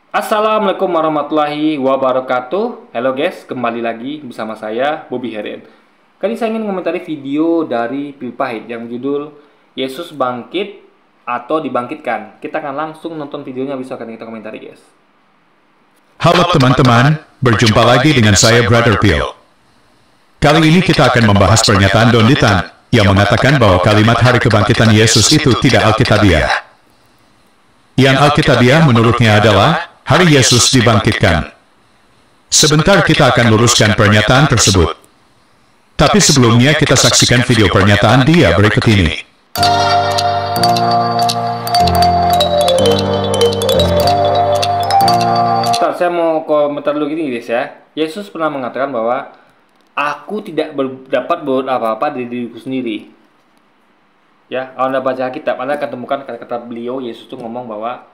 Assalamualaikum warahmatullahi wabarakatuh. Halo guys, kembali lagi bersama saya Bobby Heren. Kali saya ingin mengomentari video dari Pil Pahit yang judul Yesus bangkit atau dibangkitkan. Kita akan langsung nonton videonya, bisa akan kita komentari guys. Halo teman-teman, berjumpa lagi dengan saya Brother Phil. Kali ini kita akan membahas pernyataan Don Litan yang mengatakan bahwa kalimat hari kebangkitan Yesus itu tidak alkitabiah. Yang alkitabiah menurutnya adalah hari Yesus dibangkitkan. Sebentar kita akan luruskan pernyataan tersebut. Tapi sebelumnya kita saksikan video pernyataan dia berikut ini. Saya mau komentar dulu gini guys ya. Yesus pernah mengatakan bahwa aku tidak dapat berbuat apa-apa dari diriku sendiri. Ya, kalau Anda baca Alkitab, Anda akan temukan kata-kata beliau, Yesus itu ngomong bahwa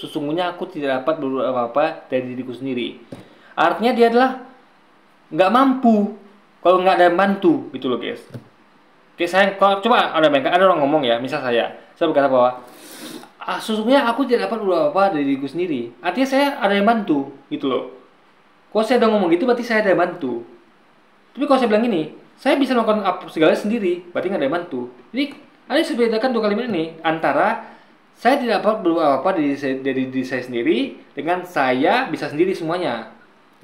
sesungguhnya aku tidak dapat berbuat apa-apa dari diriku sendiri. Artinya dia adalah nggak mampu kalau nggak ada yang bantu, gitu loh guys. Oke, kalau coba Anda bayangkan, ada orang ngomong ya, misal saya berkata bahwa sesungguhnya aku tidak dapat berbuat apa-apa dari diriku sendiri. Artinya saya ada yang bantu, gitu loh. Kalau saya udah ngomong gitu, berarti saya ada yang bantu. Tapi kalau saya bilang gini, saya bisa melakukan segalanya sendiri, berarti nggak ada yang bantu. Jadi, ada yang bedakan dua kalimat ini antara saya tidak dapat berbuat apa-apa dari diri saya sendiri dengan saya bisa sendiri semuanya.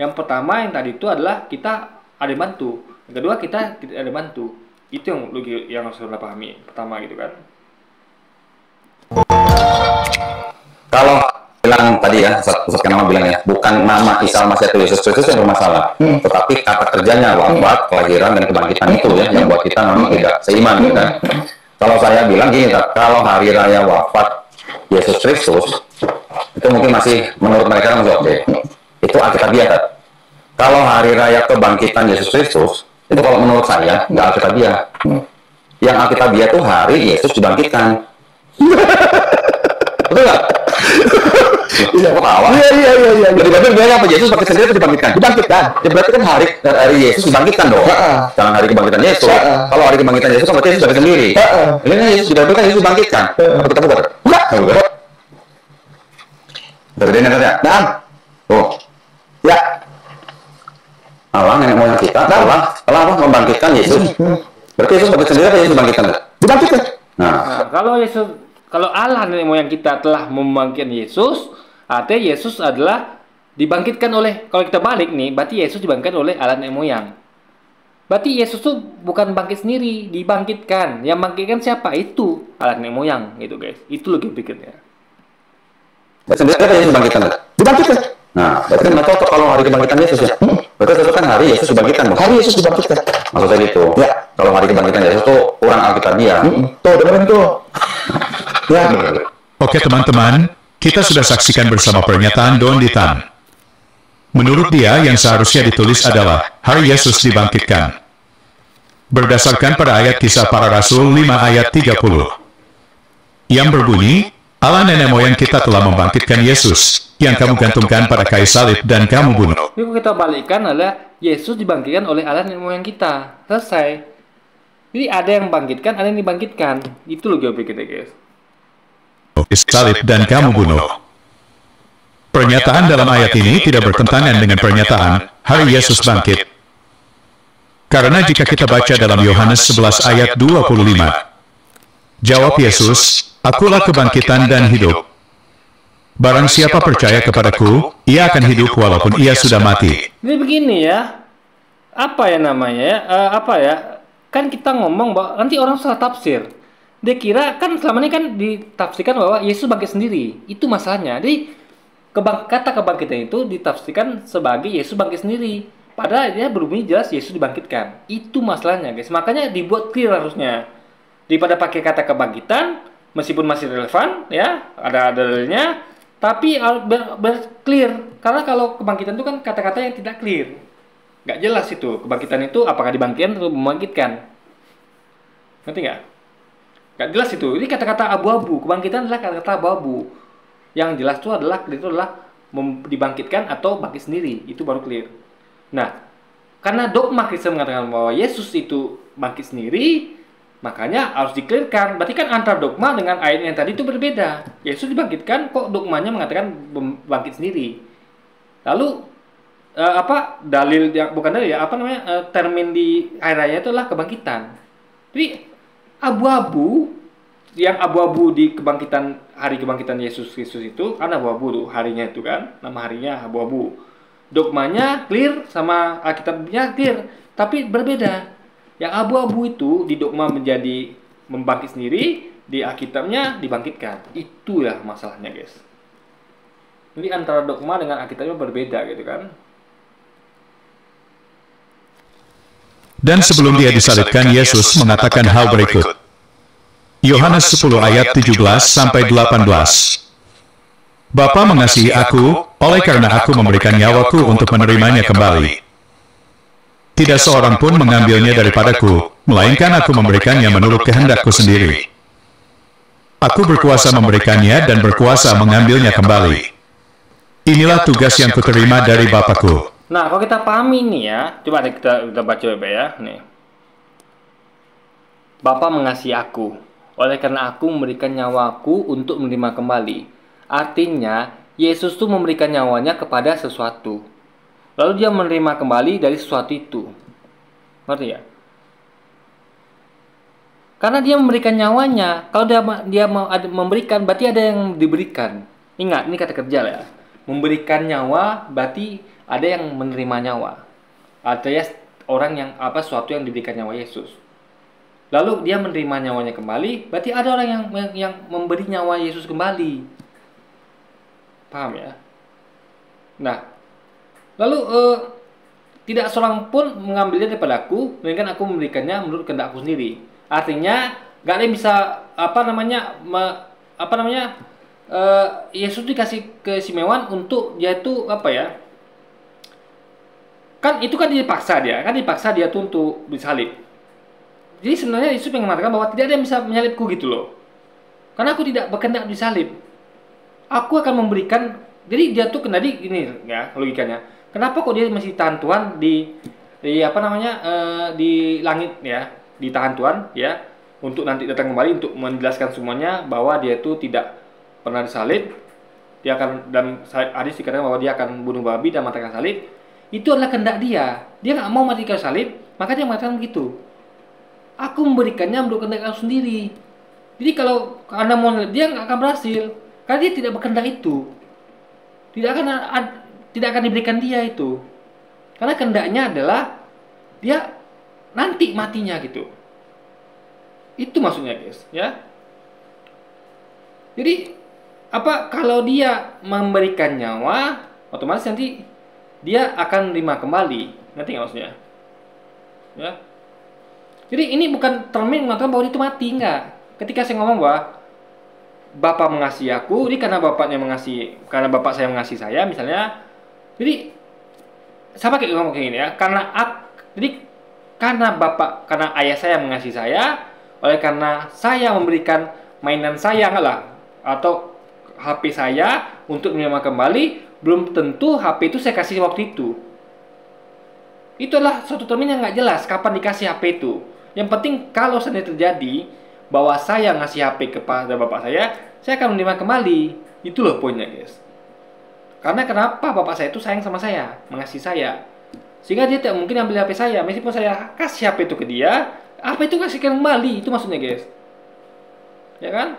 Yang pertama yang tadi itu adalah kita ada yang bantu. Yang kedua kita tidak ada yang bantu. Itu yang harus kita pahami. Pertama gitu kan. Kalau bilang tadi ya, Ustaz Kenama bilang ya, bukan nama Isa Masih atau Yesus Kristus yang bermasalah, tetapi kata kerjanya, wafat, kelahiran, dan kebangkitan itu ya, yang buat kita memang tidak seiman gitu kan. Kalau saya bilang gini, kalau hari raya wafat Yesus Kristus, itu mungkin masih, menurut mereka masih oke. Itu alkitabiah kan. Kalau hari raya kebangkitan Yesus Kristus, itu kalau menurut saya, nggak alkitabiah. Yang alkitabiah itu hari Yesus dibangkitkan. Betul nggak? Iya, kok tawa? Iya. Jadi berarti bilangnya apa? Yesus bangkit sendiri atau dibangkitkan? Dibangkitkan. Ya berarti kan hari Yesus dibangkitkan dong. Jangan hari kebangkitan Yesus. Kalau hari kebangkitan Yesus kan berarti Yesus bangkit sendiri. Ini kan Yesus dibangkitkan, Yesus dibangkitkan. Apa kita buka? Buka. Berarti ini katanya. Nah. Oh. Ya. Allah nenek moyang kita telah apa? Membangkitkan Yesus. Berarti Yesus bangkit sendiri atau Yesus dibangkitkan? Dibangkitkan. Nah, Kalau Allah nenek moyang kita telah membangkitkan Yesus, artinya Yesus adalah dibangkitkan oleh, kalau kita balik nih, berarti Yesus dibangkitkan oleh Allah nenek moyang. Berarti Yesus tuh bukan bangkit sendiri, dibangkitkan. Yang bangkitkan siapa? Itu Allah nenek moyang, gitu guys. Itu logika pikirnya. sendiri kan Yesus dibangkitkan. Dibangkitkan. Nah, berarti kan cocok kalau hari kebangkitan Yesus ya. Berarti itu kan hari Yesus dibangkitkan. Hari Yesus dibangkitkan. Maksudnya gitu. Ya. Kalau hari kebangkitan Yesus tuh kurang alkitabiah. Tuh, dengerin tuh. Ya. Oke teman-teman, kita sudah saksikan bersama pernyataan Don Litan. Menurut dia yang seharusnya ditulis adalah hari Yesus dibangkitkan. Berdasarkan pada ayat Kisah Para Rasul 5 ayat 30. Yang berbunyi, Allah nenek moyang kita telah membangkitkan Yesus, yang kamu gantungkan pada kayu salib dan kamu bunuh. Jadi kita balikkan adalah Yesus dibangkitkan oleh Allah nenek moyang kita. Selesai. Jadi ada yang bangkitkan, ada yang dibangkitkan. Itu logika pikirnya guys. Salib dan kamu bunuh. Pernyataan dalam ayat ini tidak bertentangan dengan pernyataan hari Yesus bangkit. Karena jika kita baca dalam Yohanes 11 ayat 25, jawab Yesus, akulah kebangkitan dan hidup. Barang siapa percaya kepadaku, ia akan hidup walaupun ia sudah mati. Jadi begini ya, apa ya namanya ya, kan kita ngomong bahwa nanti orang salah tafsir. Dia kira kan selama ini kan ditafsirkan bahwa Yesus bangkit sendiri. Itu masalahnya. Jadi kata kebangkitan itu ditafsirkan sebagai Yesus bangkit sendiri. Padahal dia berbunyi jelas Yesus dibangkitkan. Itu masalahnya guys. Makanya dibuat clear harusnya. Daripada pakai kata kebangkitan, meskipun masih relevan ya, ada dalilnya, tapi clear. Karena kalau kebangkitan itu kan kata-kata yang tidak clear. Nggak jelas itu. Kebangkitan itu apakah dibangkitkan atau membangkitkan. Ngerti nggak? Gak jelas itu. Ini kata-kata abu-abu. Kebangkitan adalah kata-kata abu-abu. Yang jelas itu adalah dibangkitkan atau bangkit sendiri. Itu baru clear. Nah, karena dogma Kristen mengatakan bahwa Yesus itu bangkit sendiri, Makanya harus dikelirkan. Berarti kan antara dogma dengan ayat yang tadi itu berbeda. Yesus dibangkitkan, kok dogmanya mengatakan bangkit sendiri. Lalu dalil yang bukan dalil ya, termin di hari raya itu adalah kebangkitan. Jadi abu-abu di hari kebangkitan Yesus Kristus itu kan abu-abu tuh harinya itu kan, nama harinya abu-abu. Dogmanya clear sama Alkitabnya clear, tapi berbeda. Yang abu-abu itu di dogma menjadi membangkit sendiri, di Alkitabnya dibangkitkan. Itulah masalahnya, guys. Jadi antara dogma dengan Alkitabnya berbeda gitu kan. Dan sebelum dia disalibkan, Yesus mengatakan hal berikut. Yohanes 10 ayat 17 sampai 18. Bapa mengasihi aku, oleh karena aku memberikan nyawaku untuk menerimanya kembali. Tidak seorang pun mengambilnya daripadaku, melainkan aku memberikannya menurut kehendakku sendiri. Aku berkuasa memberikannya dan berkuasa mengambilnya kembali. Inilah tugas yang kuterima dari Bapakku. Nah, kalau kita pahami nih ya, coba kita baca ya, nih. Bapa mengasihi aku, oleh karena aku memberikan nyawaku untuk menerima kembali. Artinya, Yesus tuh memberikan nyawanya kepada sesuatu. Lalu dia menerima kembali dari sesuatu itu. Ngerti ya? Karena dia memberikan nyawanya. Kalau dia mau memberikan, berarti ada yang diberikan. Ingat, ini kata kerja ya. Memberikan nyawa, berarti ada yang menerima nyawa. Artinya orang yang sesuatu yang diberikan nyawa Yesus. Lalu dia menerima nyawanya kembali, berarti ada orang yang memberi nyawa Yesus kembali. Paham ya? Nah, lalu tidak seorang pun mengambilnya daripada aku, melainkan aku memberikannya menurut kehendakku sendiri. Artinya, gak ada yang bisa Yesus dikasih keistimewaan untuk dia itu kan itu kan dipaksa dia tuh untuk disalib. Jadi sebenarnya Yesus yang mengatakan bahwa tidak ada yang bisa menyalibku gitu loh. Karena aku tidak berkehendak disalib. Aku akan memberikan. Jadi dia tuh kena ini ya logikanya. Kenapa kok dia masih tahan Tuhan di langit ya, ditahan Tuhan ya untuk nanti datang kembali untuk menjelaskan semuanya bahwa dia itu tidak pernah disalib. Dia akan, dan hadis dikatakan bahwa dia akan bunuh babi dan matikan salib. Itu adalah kehendak dia. Dia nggak mau matikan salib, maka dia mengatakan begitu. Aku memberikannya menurut kehendak aku sendiri. Jadi kalau Anda mau dia nggak akan berhasil, karena dia tidak berkehendak itu. Tidak akan diberikan dia itu. Karena kehendaknya adalah dia nanti matinya gitu. Itu maksudnya, guys, ya. Jadi kalau dia memberikan nyawa, otomatis nanti dia akan menerima kembali. Ngerti nggak maksudnya? Ya. Jadi ini bukan termin mengatakan bahwa itu mati, enggak. Ketika saya ngomong bahwa Bapa mengasihi aku, ini karena Bapak saya mengasihi saya, misalnya. Jadi sama kayak ngomong kayak gini ya, karena ayah saya mengasihi saya, oleh karena saya memberikan mainan saya atau HP saya untuk menerima kembali, belum tentu HP itu saya kasih waktu itu. Itu adalah suatu termin yang nggak jelas kapan dikasih HP itu. Yang penting kalau seandainya terjadi bahwa saya ngasih HP kepada bapak saya akan menerima kembali. Itu loh poinnya, guys. Karena kenapa bapak saya itu sayang sama saya, mengasihi saya, sehingga dia tidak mungkin ambil HP saya. Meskipun saya kasih HP itu ke dia, HP itu kasihkan kembali. Itu maksudnya, guys. Ya kan?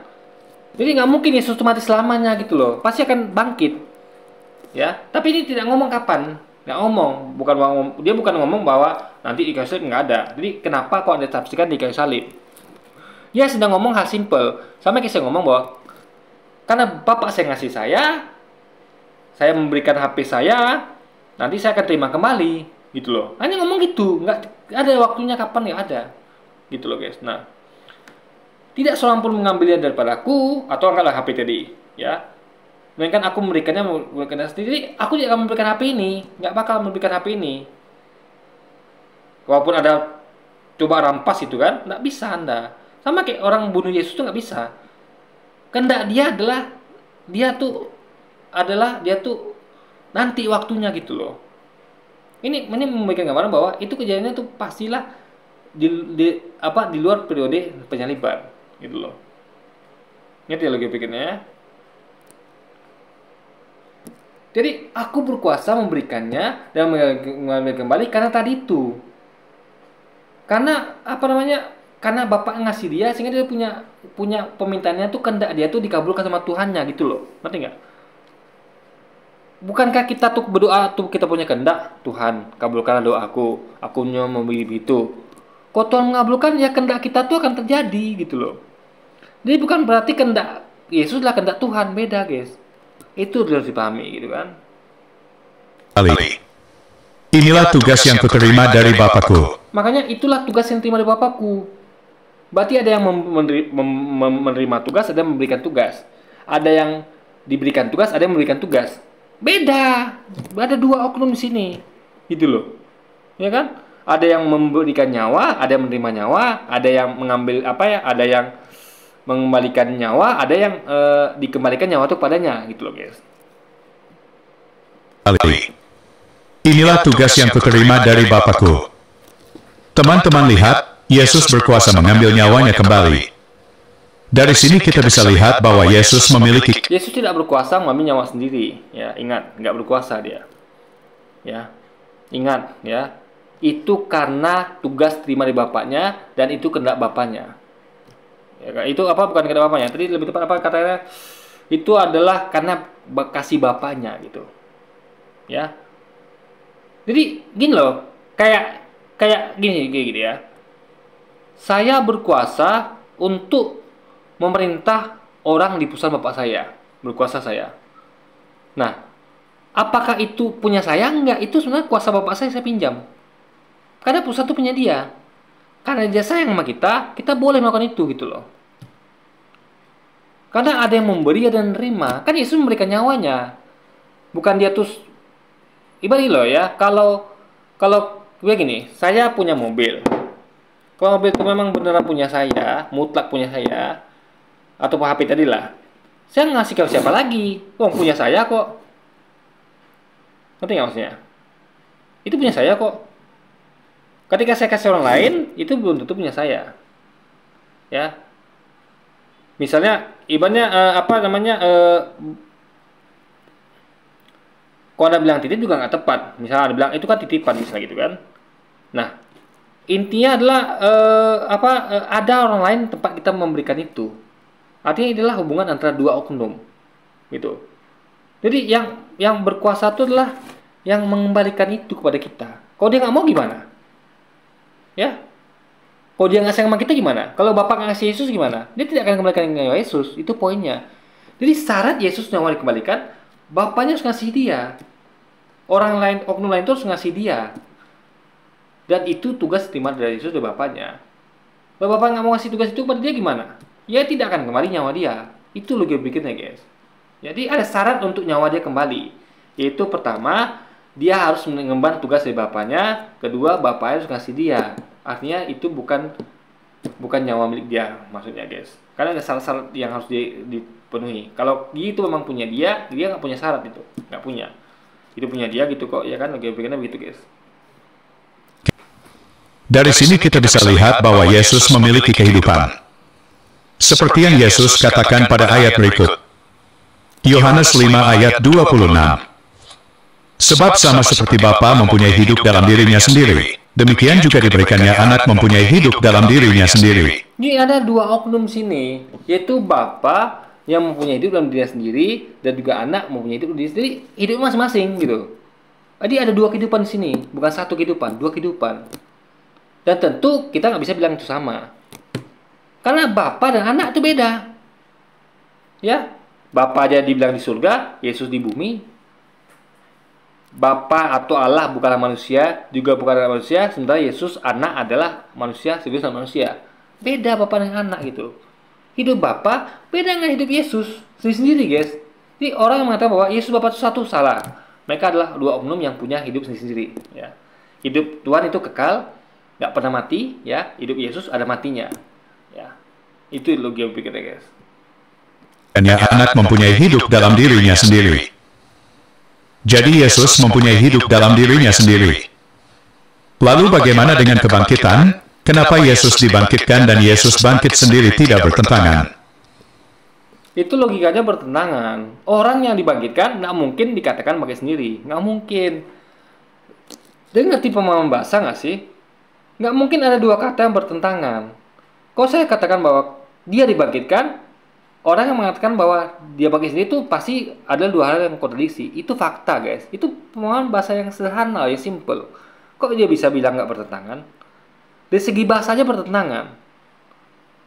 Jadi nggak mungkin Yesus itu mati selamanya gitu loh. Pasti akan bangkit. Ya, tapi ini tidak ngomong kapan. Nggak ngomong, dia bukan ngomong bahwa nanti di kayu salib nggak ada. Jadi kenapa kok Anda tafsirkan di kayu salib? Dia sedang ngomong hal simple. Sama kayak saya ngomong bahwa karena bapak saya ngasih saya memberikan HP saya, nanti saya akan terima kembali, gitu loh. Hanya ngomong gitu, nggak ada waktunya kapan, nggak ada, gitu loh, guys. Nah, tidak seorang pun mengambilnya daripadaku, atau angkatlah HP tadi, ya. Melainkan aku memberikannya sendiri. Aku tidak akan memberikan HP ini, nggak bakal memberikan HP ini. Walaupun ada coba rampas itu kan, nggak bisa Anda. Sama kayak orang bunuh Yesus itu nggak bisa. Kehendak dia adalah dia tuh nanti waktunya gitu loh. Ini memberikan gambaran bahwa itu kejadiannya tuh pastilah di luar periode penyaliban, gitu loh. Ngerti ya logika pikirnya ya? Jadi aku berkuasa memberikannya dan mengambil kembali karena tadi itu. Karena apa namanya? Karena Bapak ngasih dia sehingga dia punya permintaannya tuh kehendak dia tuh dikabulkan sama Tuhannya gitu loh. Ngerti nggak? Bukankah kita tuh berdoa tuh kita punya kehendak, Tuhan kabulkanlah doaku, aku mau begitu. Kalau Tuhan mengabulkan ya kehendak kita tuh akan terjadi gitu loh. Jadi bukan berarti kehendak Yesus adalah kehendak Tuhan, beda guys. Itu harus dipahami gitu kan. Inilah tugas yang kuterima dari Bapakku. Makanya itulah tugas yang terima dari Bapakku. Berarti ada yang menerima tugas, ada yang memberikan tugas. Ada yang diberikan tugas, ada yang memberikan tugas. Beda. Ada dua oknum di sini. Gitu loh. Ya kan? Ada yang memberikan nyawa, ada yang menerima nyawa, ada yang mengambil ada yang mengembalikan nyawa, ada yang dikembalikan nyawa itu padanya, gitu loh, guys. Inilah tugas yang kuterima dari Bapakku. Teman-teman lihat, Yesus berkuasa mengambil nyawanya kembali. Dari sini kita bisa lihat bahwa Yesus memiliki... Yesus tidak berkuasa mengambil nyawa sendiri. Ya, ingat, nggak berkuasa dia. Ya, ingat, ya. Itu karena tugas terima dari Bapaknya dan itu kehendak Bapaknya. Ya, itu apa? Bukan kehendak Bapaknya. Tadi lebih tepat apa katanya? Itu adalah karena kasih Bapaknya gitu. Ya. Jadi gini loh, kayak gini ya. Saya berkuasa untuk memerintah orang di perusahaan bapak saya, berkuasa saya. Nah, apakah itu punya saya? Enggak, itu sebenarnya kuasa bapak saya pinjam. Karena perusahaan itu punya dia. Karena dia sayang sama kita boleh melakukan itu gitu loh. Karena ada yang memberi, ada yang menerima. Kan Yesus memberikan nyawanya. Bukan dia terus ibarat loh ya, kalau begini, saya punya mobil. Kalau mobil itu memang beneran punya saya, mutlak punya saya, atau HP tadi lah, saya ngasih ke siapa lagi? Punya saya kok. Ngerti nggak maksudnya? Itu punya saya kok. Ketika saya kasih orang lain, itu belum tentu punya saya. Ya. Misalnya, ibaratnya kalau Anda bilang titip juga nggak tepat. Misalnya Anda bilang itu kan titipan misalnya gitu kan. Nah, intinya adalah ada orang lain tempat kita memberikan itu. Artinya adalah hubungan antara dua oknum, gitu. Jadi yang berkuasa itu adalah yang mengembalikan itu kepada kita. Kalau dia nggak mau gimana? Ya, kalau dia nggak sayang sama kita gimana? Kalau Bapak nggak ngasih Yesus gimana? Dia tidak akan kembalikan nyawa Yesus. Itu poinnya. Jadi syarat Yesus nyawa dikembalikan, Bapaknya harus ngasih dia. Orang lain, oknum lain itu harus ngasih dia. Dan itu tugas terima dari Yesus dari Bapaknya. Kalau Bapak nggak mau ngasih tugas itu kepada dia gimana? Ya tidak akan kembali nyawa dia. Itu logika berikutnya guys. Jadi ada syarat untuk nyawa dia kembali. Yaitu pertama, dia harus mengemban tugas dari Bapaknya. Kedua, Bapaknya harus ngasih dia. Artinya itu bukan nyawa milik dia maksudnya guys. Karena ada syarat-syarat yang harus dipenuhi. Kalau gitu memang punya dia nggak punya syarat itu. Nggak punya. Itu punya dia gitu kok, ya kan? Logika berikutnya begitu guys. Dari sini kita bisa lihat bahwa Yesus memiliki kehidupan. Seperti yang Yesus katakan pada ayat berikut. Yohanes 5 ayat 26. Sebab sama seperti Bapa mempunyai hidup dalam dirinya sendiri, demikian juga diberikannya anak mempunyai hidup dalam dirinya sendiri. Ini ada dua oknum sini, yaitu Bapa yang mempunyai hidup dalam dirinya sendiri dan juga anak mempunyai hidup dalam dirinya sendiri, hidup masing-masing gitu. Jadi ada dua kehidupan di sini, bukan satu kehidupan, dua kehidupan. Dan tentu kita nggak bisa bilang itu sama. Karena Bapa dan anak itu beda. Ya, Bapa aja dibilang di surga, Yesus di bumi. Bapa atau Allah bukanlah manusia, juga bukanlah manusia, sementara Yesus anak adalah manusia, sekaligus manusia. Beda Bapa dan anak gitu. Hidup Bapa beda dengan hidup Yesus sendiri guys. Jadi orang yang mengatakan bahwa Yesus Bapa itu satu salah. Mereka adalah dua oknum yang punya hidup sendiri. Ya. Hidup Tuhan itu kekal, nggak pernah mati. Ya, hidup Yesus ada matinya. Ya, itu logika pikirnya guys. Dan yang anak mempunyai hidup dalam dirinya sendiri. Jadi Yesus mempunyai hidup dalam dirinya sendiri. Lalu bagaimana dengan kebangkitan? Kenapa Yesus dibangkitkan dan Yesus bangkit sendiri tidak bertentangan? Itu logikanya bertentangan. Orang yang dibangkitkan nggak mungkin dikatakan bangkit sendiri. Nggak mungkin. Dia ngerti pemahaman bahasa nggak sih? Nggak mungkin ada dua kata yang bertentangan. Kalau saya katakan bahwa dia dibangkitkan, orang yang mengatakan bahwa dia bangkit sendiri itu pasti ada dua hal yang kontradiksi. Itu fakta, guys. Itu pemahaman bahasa yang sederhana, yang simple. Kok dia bisa bilang nggak bertentangan? Dari segi bahasanya bertentangan.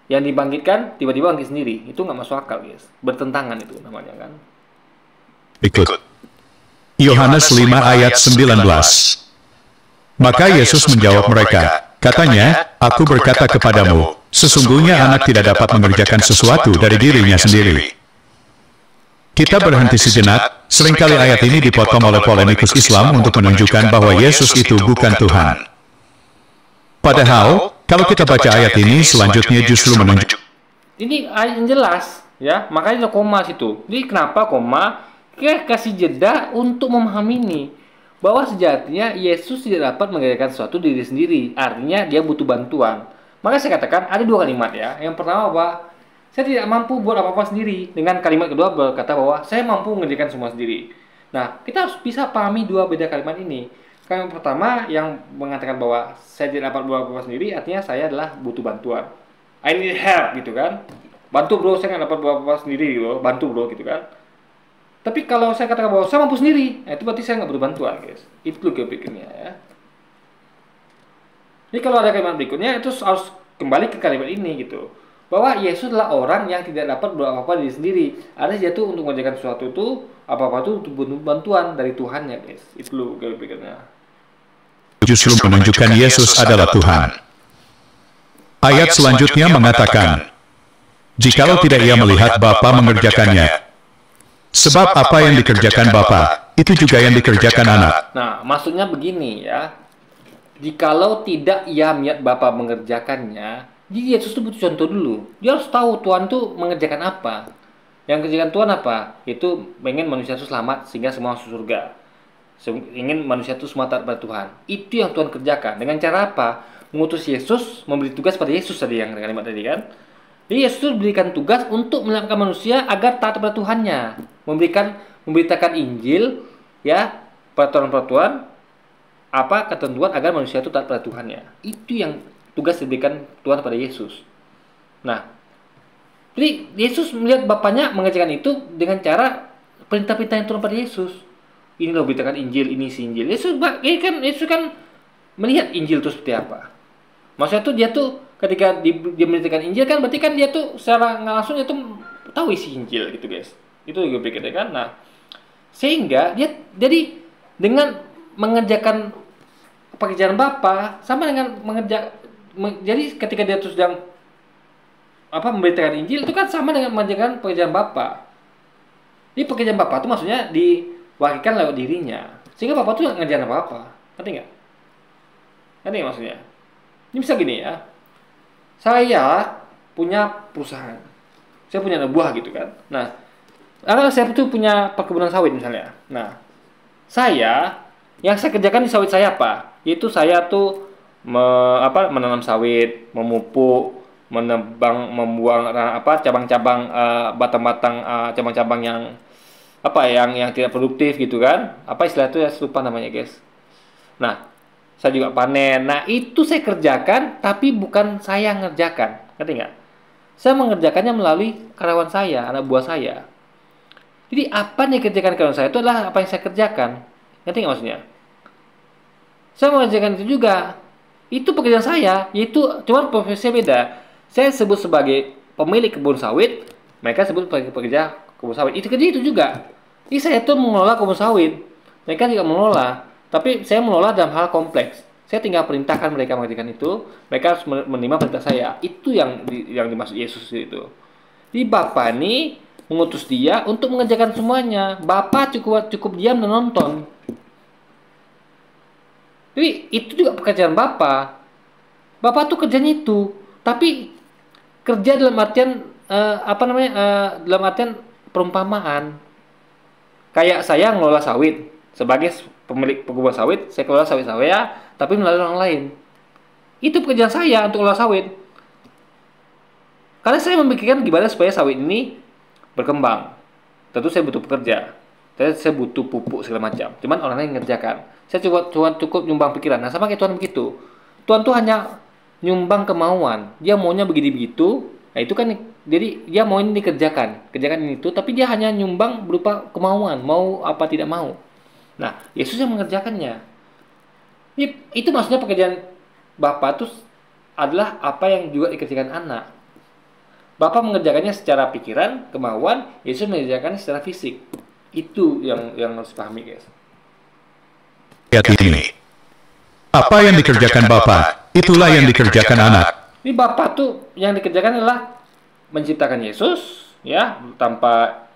Yang dibangkitkan tiba-tiba bangkit sendiri, itu nggak masuk akal, guys. Bertentangan itu namanya kan. Ikut. Yohanes 5 ayat 19. Maka Yesus menjawab mereka, katanya, aku berkata kepadamu, sesungguhnya anak tidak dapat mengerjakan sesuatu dari dirinya sendiri. Kita berhenti sejenak, seringkali ayat ini dipotong oleh polemikus Islam untuk menunjukkan bahwa Yesus itu bukan Tuhan. Padahal, kalau kita baca ayat ini, selanjutnya justru menunjuk. Ini ayat yang jelas, ya. Makanya ada koma situ. Jadi kenapa koma? Kita kasih jeda untuk memahami ini. Bahwa sejatinya Yesus tidak dapat mengerjakan sesuatu diri sendiri. Artinya dia butuh bantuan. Maka saya katakan ada dua kalimat ya. Yang pertama bahwa saya tidak mampu buat apa-apa sendiri. Dengan kalimat kedua berkata bahwa saya mampu mengerjakan semua sendiri. Nah, kita harus bisa pahami dua beda kalimat ini. Kalimat pertama yang mengatakan bahwa saya tidak dapat buat apa-apa sendiri, artinya saya adalah butuh bantuan. I need help gitu kan. Bantu bro, saya nggak dapat buat apa-apa sendiri gitu. Bantu bro gitu kan. Tapi kalau saya katakan bahwa saya mampu sendiri, nah itu berarti saya nggak butuh bantuan, guys. Itu logika berikutnya ya. Jadi kalau ada kalimat berikutnya, itu harus kembali ke kalimat ini gitu. Bahwa Yesus adalah orang yang tidak dapat buat apa-apa diri sendiri. Artinya dia tuh untuk mengerjakan sesuatu itu, apa-apa itu untuk butuh bantuan dari Tuhannya, guys. Itu logika berikutnya. Justru menunjukkan Yesus adalah Tuhan. Ayat selanjutnya mengatakan, jikalau tidak ia melihat Bapa mengerjakannya, sebab apa yang dikerjakan Bapa, itu juga yang dikerjakan anak. Nah, maksudnya begini ya. Jikalau tidak ia melihat Bapa mengerjakannya, jadi Yesus itu butuh contoh dulu. Dia harus tahu Tuhan tuh mengerjakan apa. Yang kerjakan Tuhan apa? Itu pengen manusia itu selamat sehingga semua masuk surga. Ingin manusia itu semua taat pada Tuhan. Itu yang Tuhan kerjakan. Dengan cara apa? Mengutus Yesus, memberi tugas pada Yesus tadi yang kalimat tadi kan. Jadi Yesus diberikan tugas untuk menyelamatkan manusia agar taat pada Tuhannya. Memberitakan Injil, ya, peraturan-peraturan, apa ketentuan agar manusia itu taat pada Tuhannya. Itu yang tugas diberikan Tuhan pada Yesus. Nah, jadi Yesus melihat Bapaknya mengerjakan itu dengan cara perintah-perintah yang turun pada Yesus. Ini loh beritakan Injil, ini si Injil. Yesus kan melihat Injil itu seperti apa. Maksudnya tuh dia tuh ketika dia memberitakan Injil kan berarti kan dia tuh secara nggak langsung dia tuh tahu isi Injil gitu, guys. Itu juga pikirnya kan. Nah, sehingga dia jadi dengan mengerjakan pekerjaan Bapa sama dengan jadi ketika dia terus sedang memberitakan Injil itu kan sama dengan mengerjakan pekerjaan Bapa. Jadi pekerjaan Bapa itu maksudnya diwakilkan lewat dirinya. Sehingga Bapa tuh nggak ngerjain apa-apa. Ngerti nggak? Ngerti nggak maksudnya? Ini bisa gini ya. Saya punya perusahaan. Saya punya anak buah gitu kan. Nah, saya tuh punya perkebunan sawit misalnya. Nah, yang saya kerjakan di sawit saya apa? Yaitu saya tuh menanam sawit, memupuk, menebang, membuang cabang-cabang batang-batang cabang-cabang yang tidak produktif gitu kan. Apa istilah itu ya, lupa namanya, guys. Nah, saya juga panen. Nah, itu saya kerjakan tapi bukan saya ngerjakan. Ngerti nggak? Saya mengerjakannya melalui karyawan saya, anak buah saya. Jadi apa yang dikerjakan karyawan saya itu adalah apa yang saya kerjakan. Ngerti nggak maksudnya? Saya mengerjakan itu juga. Itu pekerjaan saya, yaitu cuma profesinya beda. Saya sebut sebagai pemilik kebun sawit, mereka sebut sebagai pekerja kebun sawit. Itu kerja itu juga. Jadi saya tuh mengelola kebun sawit, mereka juga mengelola. Tapi saya mengelola dalam hal kompleks. Saya tinggal perintahkan mereka mengerjakan itu, mereka harus menerima perintah saya. Itu yang dimaksud Yesus itu. Jadi Bapa ini mengutus dia untuk mengerjakan semuanya. Bapa cukup diam dan nonton. Jadi itu juga pekerjaan Bapa. Bapa tuh kerjanya itu, tapi kerja dalam artian dalam artian perumpamaan. Kayak saya ngelola sawit sebagai pemilik perkebunan sawit, saya kelola sawit saya, tapi melalui orang lain. Itu pekerjaan saya untuk olah sawit. Karena saya memikirkan gimana supaya sawit ini berkembang. Tentu saya butuh pekerja. Saya butuh pupuk segala macam. Cuman orang lain ngerjakan. Saya cukup nyumbang pikiran. Nah, sama kayak Tuhan begitu. Tuhan tuh hanya nyumbang kemauan. Dia maunya begini begitu. Nah, itu kan jadi dia mau ini dikerjakan, kerjakan ini itu, tapi dia hanya nyumbang berupa kemauan, mau apa tidak mau. Nah, Yesus yang mengerjakannya. Itu maksudnya pekerjaan Bapa itu adalah apa yang juga dikerjakan anak. Bapa mengerjakannya secara pikiran, kemauan, Yesus mengerjakannya secara fisik. Itu yang harus pahami, guys. Ayat ini. Apa yang dikerjakan Bapa, itulah yang dikerjakan anak. Ini Bapa tuh yang dikerjakan adalah menciptakan Yesus, ya, tanpa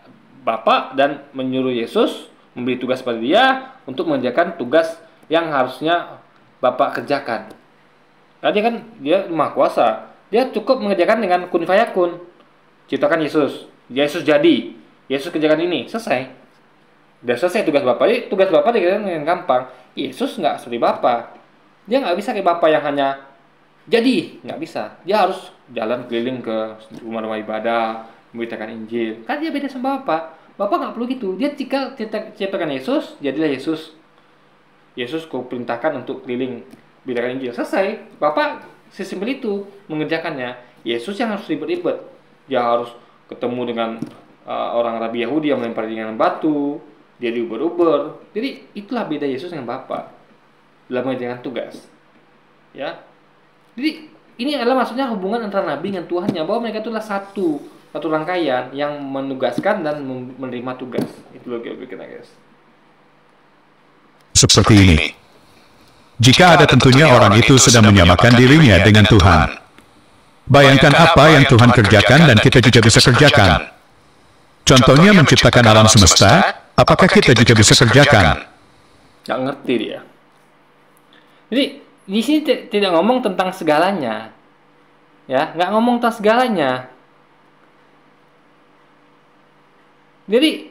Bapa, dan menyuruh Yesus memberi tugas pada dia untuk mengerjakan tugas yang harusnya Bapa kerjakan. Tadi kan dia Maha Kuasa. Dia cukup mengerjakan dengan kun fayakun. Ciptakan Yesus. Yesus jadi. Yesus kerjakan ini. Selesai. Udah selesai tugas Bapa. Jadi tugas Bapa dikerjakan dengan gampang. Yesus nggak seperti Bapa. Dia nggak bisa kayak Bapa yang hanya jadi. Nggak bisa. Dia harus jalan keliling ke rumah-rumah ibadah, memberitakan Injil. Kan dia beda sama Bapa. Bapa nggak perlu gitu. Dia ciptakan Yesus, jadilah Yesus. Yesus kau perintahkan untuk keliling memberitakan Injil. Selesai. Bapa sesimpel itu mengerjakannya. Yesus yang harus ribet-ribet. Dia harus ketemu dengan orang Rabi Yahudi yang melempar dengan batu. Dia diuber-uber. Jadi itulah beda Yesus dengan Bapa dalam mengerjakan tugas. Ya. Jadi ini adalah maksudnya hubungan antara Nabi dengan Tuhannya, bahwa mereka itulah satu rangkaian yang menugaskan dan menerima tugas. Itu logikanya, guys. Seperti ini. Jika ada tentunya orang itu sedang menyamakan dirinya dengan Tuhan. Bayangkan apa yang Tuhan kerjakan dan kita juga bisa kerjakan. Contohnya menciptakan alam semesta, apakah kita juga bisa kerjakan? Nggak ngerti dia. Jadi di sini tidak ngomong tentang segalanya, ya, nggak ngomong tentang segalanya. Jadi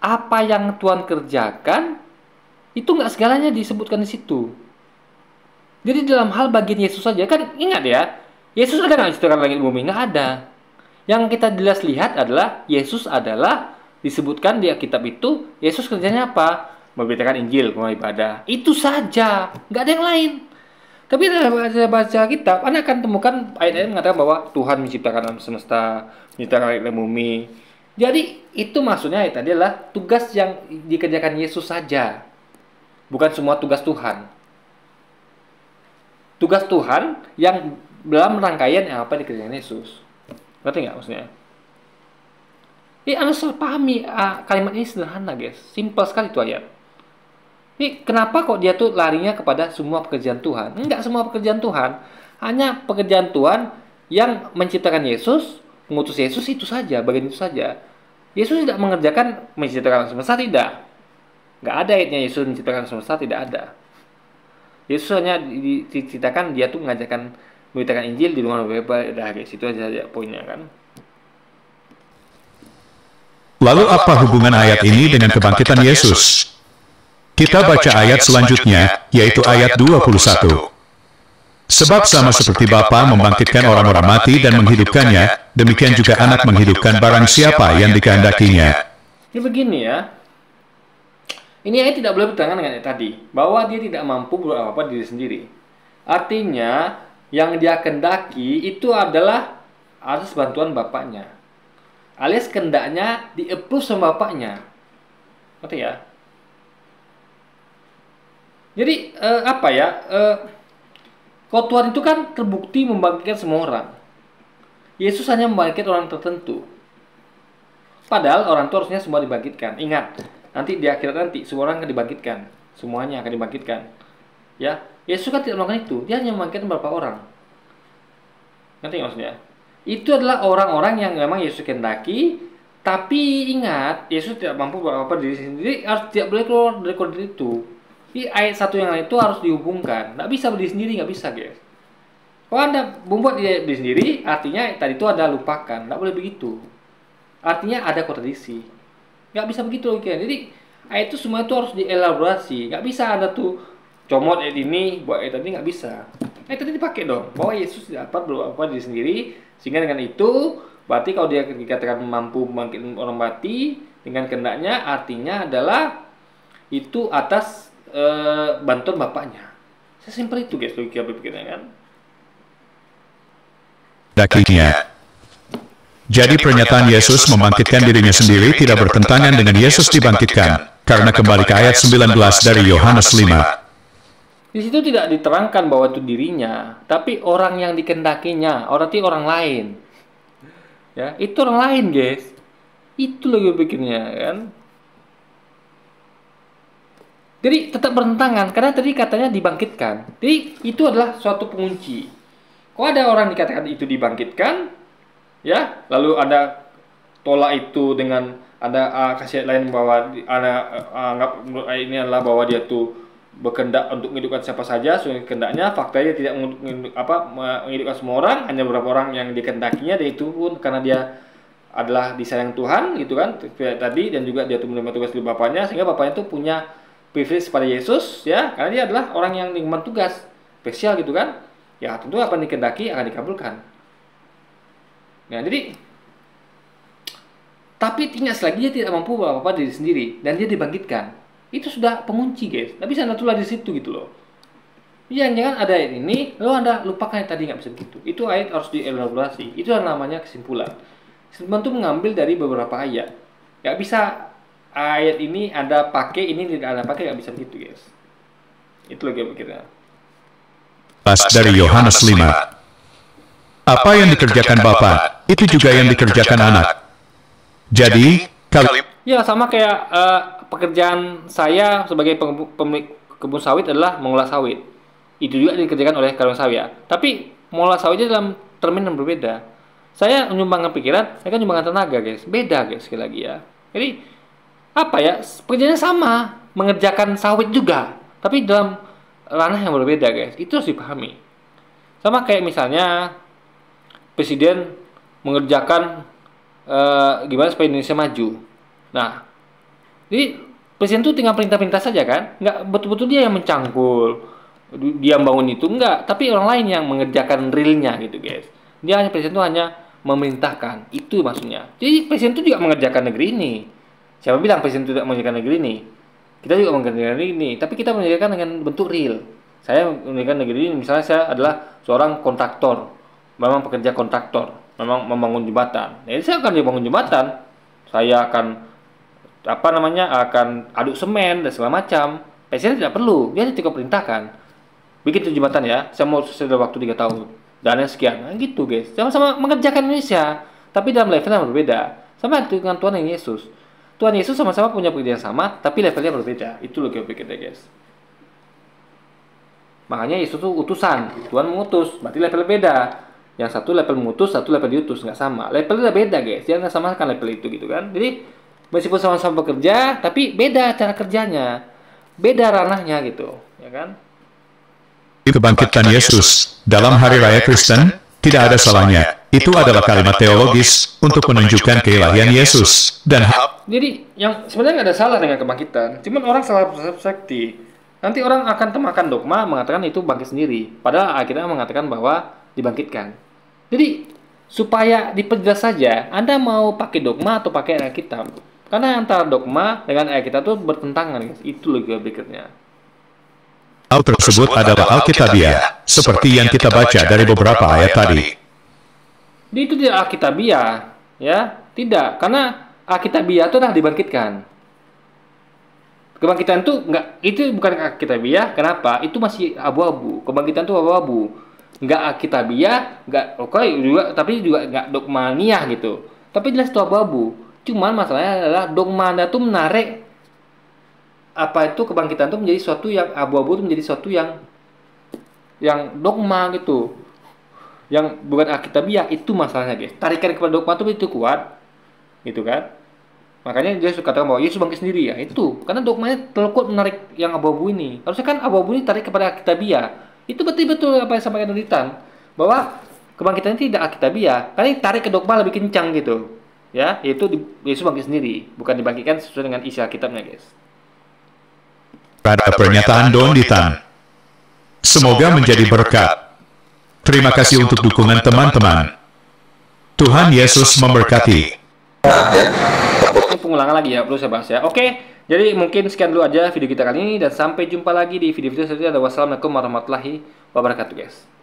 apa yang Tuhan kerjakan itu nggak segalanya disebutkan di situ. Jadi dalam hal bagian Yesus saja, kan ingat ya, Yesus ada nggak menciptakan langit bumi? Nggak ada. Yang kita jelas lihat adalah Yesus adalah disebutkan di kitab itu, Yesus kerjanya apa? Memberitakan Injil, rumah ibadah. Itu saja, nggak ada yang lain. Tapi dalam baca kitab, Anda akan temukan ayat-ayat mengatakan bahwa Tuhan menciptakan alam semesta, menciptakan langit dan bumi. Jadi itu maksudnya tadi adalah tugas yang dikerjakan Yesus saja. Bukan semua tugas Tuhan. Tugas Tuhan yang dalam rangkaian yang apa dikerjakan Yesus. Ngerti nggak maksudnya? Anda harus pahami kalimat ini sederhana, guys. Simpel sekali itu ayat. Ini kenapa kok dia tuh larinya kepada semua pekerjaan Tuhan? Enggak semua pekerjaan Tuhan. Hanya pekerjaan Tuhan yang menciptakan Yesus, mengutus Yesus itu saja, bagian itu saja. Yesus tidak mengerjakan menciptakan semesta, tidak. Nggak ada ayatnya Yesus menciptakan semesta, tidak ada. Yesus hanya diceritakan dia tuh mengajarkan memberitakan Injil di rumah ibadah. Udah, guys, itu aja poinnya kan. Lalu apa hubungan ayat ini dengan kebangkitan Yesus? Kita baca ayat selanjutnya, yaitu ayat 21. Sebab sama seperti Bapa membangkitkan orang-orang mati dan menghidupkannya, demikian juga anak menghidupkan barang siapa yang dikehendakinya. Ini begini ya. Ini ayat tidak boleh bertentangan dengan ayat tadi, bahwa dia tidak mampu berbuat apa-apa diri sendiri. Artinya, yang dia kehendaki itu adalah atas bantuan Bapaknya. Alias kehendaknya di-approve sama Bapaknya. Ngerti ya? Jadi, kalau Tuhan itu kan terbukti membangkitkan semua orang. Yesus hanya membangkitkan orang tertentu. Padahal orang itu harusnya semua dibangkitkan. Ingat, nanti di akhirat nanti semua orang akan dibangkitkan. Semuanya akan dibangkitkan. Ya, Yesus kan tidak melakukan itu. Dia hanya membangkitkan beberapa orang. Ngerti maksudnya? Itu adalah orang-orang yang memang Yesus kehendaki. Tapi ingat, Yesus tidak mampu apa-apa diri sendiri. Harus tidak boleh keluar dari koridor itu. Di ayat satu yang lain itu harus dihubungkan. Nggak bisa berdiri sendiri, nggak bisa, guys. Kalau Anda membuat diri sendiri, artinya tadi itu ada lupakan. Nggak boleh begitu. Artinya ada kontradiksi. Nggak bisa begitu logikanya. Jadi ayat itu semua itu harus dielaborasi. Nggak bisa Anda tuh comot ayat ini, buat ayat tadi, nggak bisa. Tadi dipakai dong bahwa Yesus dapat berubah diri sendiri, sehingga dengan itu berarti kalau dia dikatakan mampu membangkitkan orang mati dengan kehendaknya, artinya adalah itu atas bantuan Bapaknya. Sesimpel itu guys logika berpikirnya kan. Dakinya. Jadi pernyataan Yesus membangkitkan dirinya sendiri tidak bertentangan dengan Yesus dibangkitkan, karena kembali ke ayat 19 dari Yohanes 5. Di situ tidak diterangkan bahwa itu dirinya, tapi orang yang dikendakinya, berarti orang lain. Ya, itu orang lain, guys. Itu lagi pikirnya, kan? Jadi tetap bertentangan, karena tadi katanya dibangkitkan. Jadi itu adalah suatu pengunci. Kalau ada orang dikatakan itu dibangkitkan, ya, lalu ada tolak itu dengan ada khasiat lain bahwa ada anggap ini adalah bahwa dia tuh berkehendak untuk menghidupkan siapa saja sesuai kehendaknya, faktanya tidak menghidupkan semua orang, hanya beberapa orang yang dikehendakinya, dan itu pun karena dia adalah disayang Tuhan gitu kan tadi, dan juga dia tuh menerima tugas dari Bapaknya, sehingga Bapaknya tuh punya privilege pada Yesus ya, karena dia adalah orang yang mengemban tugas spesial gitu kan. Ya tentu apa yang dikehendaki akan dikabulkan. Nah, jadi tapi tidak selagi dia tidak mampu apa-apa diri sendiri dan dia dibangkitkan. Itu sudah pengunci, guys. Tidak bisa natural di situ gitu loh. Jangan-jangan ada ayat ini, lalu Anda lupakan yang tadi nggak bisa begitu. Itu ayat harus dielaborasi. Itu adalah namanya kesimpulan. Kesimpulan itu mengambil dari beberapa ayat. Nggak bisa ayat ini Anda pakai, ini tidak Anda pakai, nggak bisa begitu, guys. Itu lagi pikirnya. Pas dari Yohanes 5. Apa yang dikerjakan Bapa, itu juga yang dikerjakan anak. Jadi, kalau ya sama kayak pekerjaan saya sebagai pemilik kebun sawit adalah mengolah sawit. Itu juga dikerjakan oleh karyawan saya. Tapi mengolah sawitnya dalam termin yang berbeda. Saya menyumbangkan pikiran, saya kan menyumbangkan tenaga, guys. Beda, guys, sekali lagi ya. Jadi apa ya? Pekerjaannya sama, mengerjakan sawit juga, tapi dalam ranah yang berbeda, guys. Itu harus dipahami. Sama kayak misalnya presiden mengerjakan gimana supaya Indonesia maju. Nah, jadi presiden itu tinggal perintah-perintah saja kan, nggak betul-betul dia yang mencangkul, dia bangun itu enggak, tapi orang lain yang mengerjakan realnya gitu, guys. Dia hanya presiden itu hanya memerintahkan, itu maksudnya. Jadi presiden itu juga mengerjakan negeri ini. Siapa bilang presiden itu tidak mengerjakan negeri ini? Kita juga mengerjakan negeri ini, tapi kita mengerjakan dengan bentuk real. Saya mengerjakan negeri ini, misalnya saya adalah seorang kontraktor, memang pekerja kontraktor. Memang membangun jembatan. Jadi saya akan membangun jembatan. Saya akan akan aduk semen dan segala macam. Presiden tidak perlu, dia cukup perintahkan. Bikin jembatan ya, saya mau selesai dalam waktu 3 tahun. Dana sekian. Nah, gitu, guys. Sama-sama mengerjakan Indonesia, tapi dalam level yang berbeda. Sama dengan Tuhan yang Yesus. Tuhan Yesus sama-sama punya pekerjaan sama, tapi levelnya berbeda. Itu loh yang pikirnya, guys. Makanya Yesus itu utusan. Tuhan mengutus, berarti level beda. Yang satu level mengutus, satu level diutus, nggak sama. Levelnya beda, guys. Jangan samakan level itu gitu kan. Jadi meskipun sama-sama bekerja, tapi beda cara kerjanya, beda ranahnya gitu, ya kan? Kebangkitan Yesus dalam hari raya Kristen tidak ada salahnya. Itu adalah kalimat teologis untuk menunjukkan keilahian Yesus dan jadi yang sebenarnya nggak ada salah dengan kebangkitan, cuman orang salah persepsi. Nanti orang akan temakan dogma mengatakan itu bangkit sendiri, padahal akhirnya mengatakan bahwa dibangkitkan. Jadi supaya diperjelas saja, Anda mau pakai dogma atau pakai Alkitab? Karena antara dogma dengan Alkitab itu bertentangan, guys. Itu logika berikutnya. hal tersebut adalah Alkitabiah, seperti yang kita baca dari beberapa ayat tadi. Itu tidak Alkitabiah, ya, tidak, karena Alkitabiah itu adalah dibangkitkan. Kebangkitan itu enggak, itu bukan Alkitabiah. Kenapa? Itu masih abu-abu. Kebangkitan itu abu-abu. Enggak Alkitabiah, enggak oke juga, tapi juga enggak dogmania gitu. Tapi jelas itu abu-abu. Cuman masalahnya adalah dogma Anda tuh menarik apa itu kebangkitan itu menjadi suatu yang abu-abu, itu menjadi suatu yang dogma gitu. Yang bukan Alkitabiah, itu masalahnya, guys. Tarikan kepada dogma itu kuat. Gitu kan? Makanya dia suka katakan bahwa Yesus bangkit sendiri ya. Itu karena dogmanya terlalu kuat menarik yang abu-abu ini. Harusnya kan abu-abu ini tarik kepada Alkitabiah. Itu betul-betul apa yang disampaikan Ditan, bahwa kebangkitan ini tidak Alkitabiah, karena tarik ke dogma lebih kencang gitu. Ya, yaitu Yesus bangkit sendiri, bukan dibangkitkan sesuai dengan isi Alkitabnya, guys. Pada pernyataan Don Ditan, semoga menjadi berkat Terima kasih untuk dukungan teman-teman. Tuhan Yesus memberkati. Ini pengulangan lagi ya, perlu saya bahas ya. Oke, jadi mungkin sekian dulu aja video kita kali ini, dan sampai jumpa lagi di video-video selanjutnya. Wassalamualaikum warahmatullahi wabarakatuh guys.